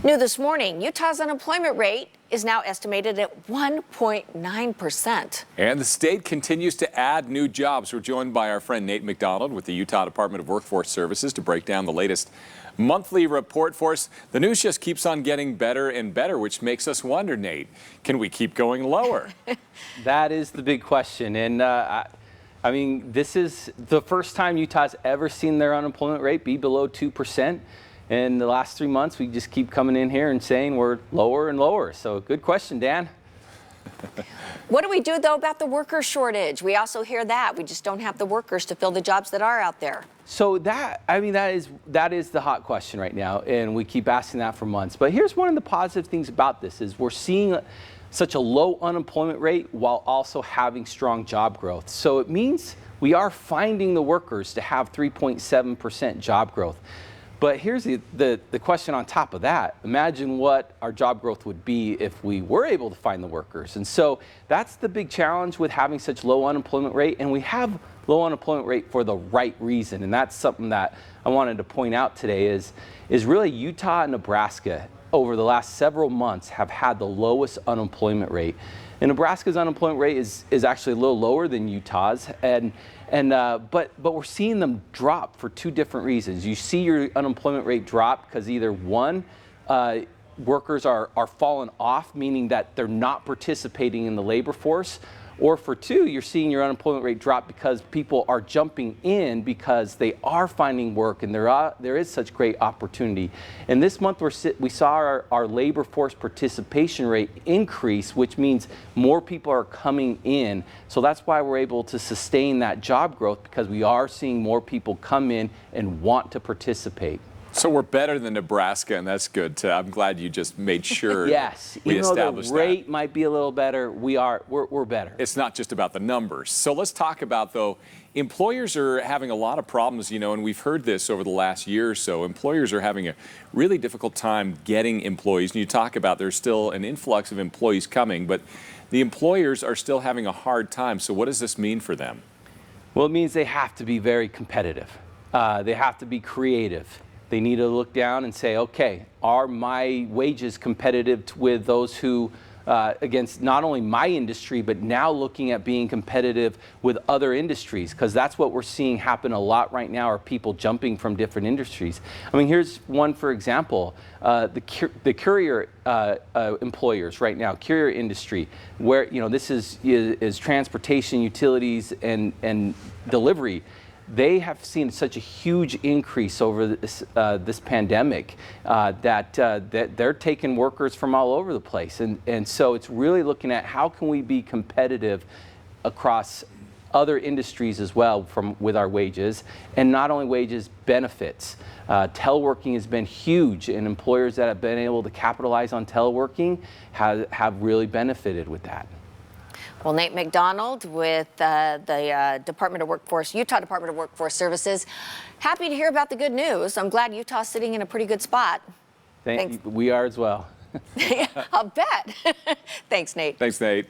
New this morning, Utah's unemployment rate is now estimated at 1.9%. And the state continues to add new jobs. We're joined by our friend Nate McDonald with the Utah Department of Workforce Services to break down the latest monthly report for us. The news just keeps on getting better and better, which makes us wonder, Nate, can we keep going lower? That is the big question. And I mean, this is the first time Utah's ever seen their unemployment rate be below 2%. In the last 3 months, we just keep coming in here and saying we're lower and lower. So good question, Dan. What do we do, though, about the worker shortage? We also hear that. We just don't have the workers to fill the jobs that are out there. So that is the hot question right now, and we keep asking that for months. But here's one of the positive things about this is we're seeing such a low unemployment rate while also having strong job growth. So it means we are finding the workers to have 3.7% job growth. But here's the question on top of that. Imagine what our job growth would be if we were able to find the workers. And so that's the big challenge with having such low unemployment rate. And we have low unemployment rate for the right reason. And that's something that I wanted to point out today is really Utah and Nebraska over the last several months have had the lowest unemployment rate. And Nebraska's unemployment rate is actually a little lower than Utah's, but we're seeing them drop for two different reasons. You see your unemployment rate drop because either one, workers are falling off, meaning that they're not participating in the labor force, or for two, you're seeing your unemployment rate drop because people are jumping in because they are finding work and there is such great opportunity. And this month we saw our labor force participation rate increase, which means more people are coming in. So that's why we're able to sustain that job growth, because we are seeing more people come in and want to participate. So we're better than Nebraska, and that's good. I'm glad you just made sure yes, we even though established the rate might be a little better, we're better. It's not just about the numbers. So let's talk about, though, employers are having a lot of problems, and we've heard this over the last year or so. Employers are having a really difficult time getting employees. And you talk about there's still an influx of employees coming, but the employers are still having a hard time. So what does this mean for them? Well, it means they have to be very competitive. They have to be creative. They need to look down and say, okay, are my wages competitive with those who, against not only my industry, but now looking at being competitive with other industries? Because that's what we're seeing happen a lot right now, are people jumping from different industries. I mean, here's one, for example, the courier employers right now, courier industry, where, this is transportation, utilities, and delivery. They have seen such a huge increase over this pandemic that they're taking workers from all over the place. And so it's really looking at how can we be competitive across other industries as well with our wages, and not only wages, benefits. Teleworking has been huge, and employers that have been able to capitalize on teleworking have really benefited with that. Well, Nate McDonald with the Utah Department of Workforce Services. Happy to hear about the good news. I'm glad Utah's sitting in a pretty good spot. Thanks. We are as well. I'll bet. Thanks, Nate. Thanks, Nate.